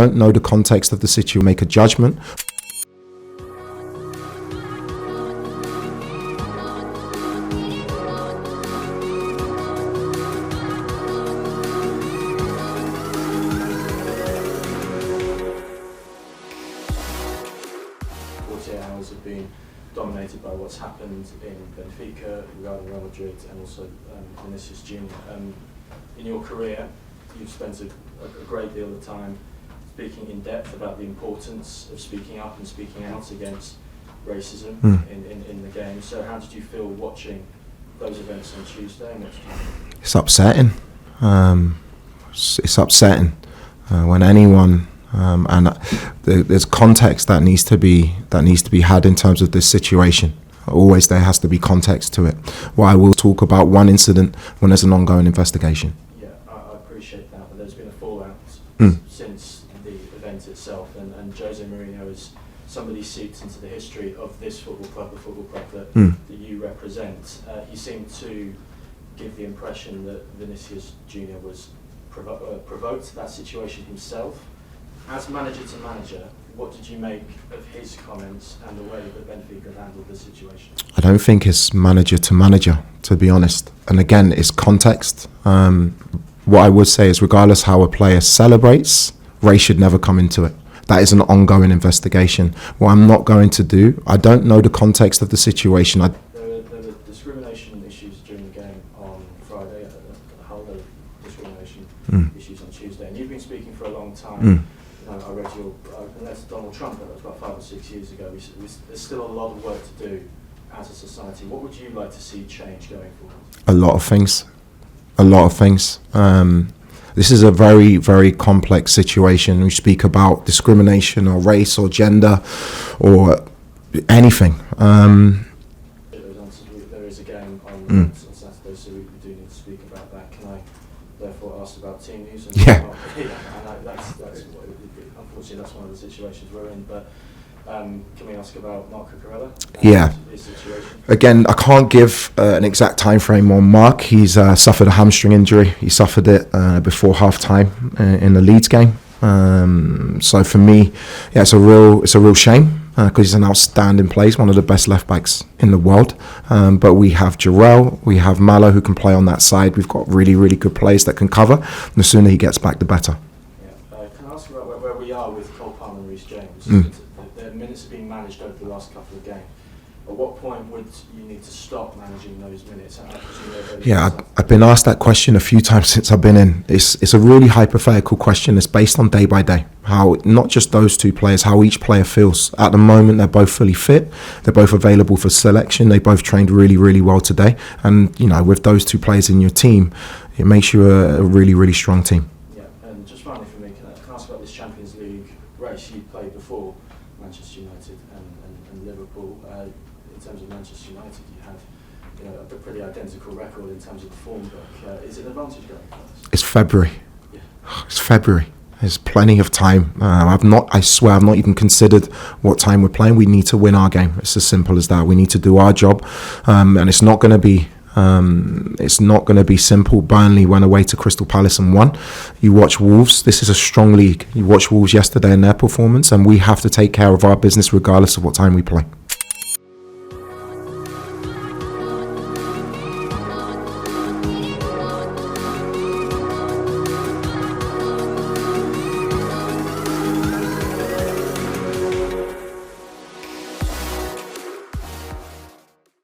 don't know the context of the situation, make a judgment. Hours have been dominated by what's happened in Benfica regarding Real Madrid and also Vinícius Júnior. In your career, you've spent a great deal of time speaking in depth about the importance of speaking up and speaking out against racism in the game. So how did you feel watching those events on Tuesday? And it's upsetting. It's upsetting when anyone and there's context that needs to be had in terms of this situation. Always there has to be context to it. Well, I will talk about one incident when there's an ongoing investigation. Yeah, I appreciate that, but there's been a fallout since the event itself, and José Mourinho is somebody seeped into the history of this football club, the football club that you represent. He seemed to give the impression that Vinícius Júnior was provoked that situation himself. As manager to manager, what did you make of his comments and the way that Benfica handled the situation? I don't think it's manager to manager, to be honest. And again, it's context. What I would say is, regardless how a player celebrates, race should never come into it. That is an ongoing investigation. What I'm not going to do, I don't know the context of the situation. There were discrimination issues during the game on Friday, a whole lot of discrimination issues on Tuesday. And you've been speaking for a long time. I read your open letter to Donald Trump, that was about 5 or 6 years ago. There's still a lot of work to do as a society. What would you like to see change going forward? A lot of things. This is a very, very complex situation. We speak about discrimination or race or gender or anything. There is a game on Saturday, so we do need to speak about that. Can I therefore ask about team news? And yeah. Unfortunately, that's one of the situations we're in. But can we ask about Marc Cucurella? Yeah. His situation? Again, I can't give an exact time frame on Marc. He's suffered a hamstring injury. He suffered it before half time in the Leeds game. So for me, yeah, it's a real shame because he's an outstanding player, one of the best left backs in the world. But we have Jarrell, we have Malo who can play on that side. We've got really, really good players that can cover. And the sooner he gets back, the better. Can I ask about where we are with Cole Palmer and Reece James? The minutes are being managed over the last couple of games. At what point would you need to stop managing those minutes? Yeah, I've been asked that question a few times since I've been in. It's a really hypothetical question. It's based on day by day. How not just those two players, how each player feels. At the moment, they're both fully fit. They're both available for selection. They both trained really, really well today. And, with those two players in your team, it makes you a really, really strong team. Yeah, and just finally for me, can I ask about this Champions League race you played before Manchester United and Liverpool? In terms of Manchester United, you have a pretty identical record in terms of the form book. Is it an advantage going first? It's February. Yeah. It's February. There's plenty of time. I swear I've not even considered what time we're playing. We need to win our game. It's as simple as that. We need to do our job, and it's not going to be. It's not going to be simple. Burnley went away to Crystal Palace and won. You watch Wolves. This is a strong league. You watch Wolves yesterday in their performance, and we have to take care of our business regardless of what time we play.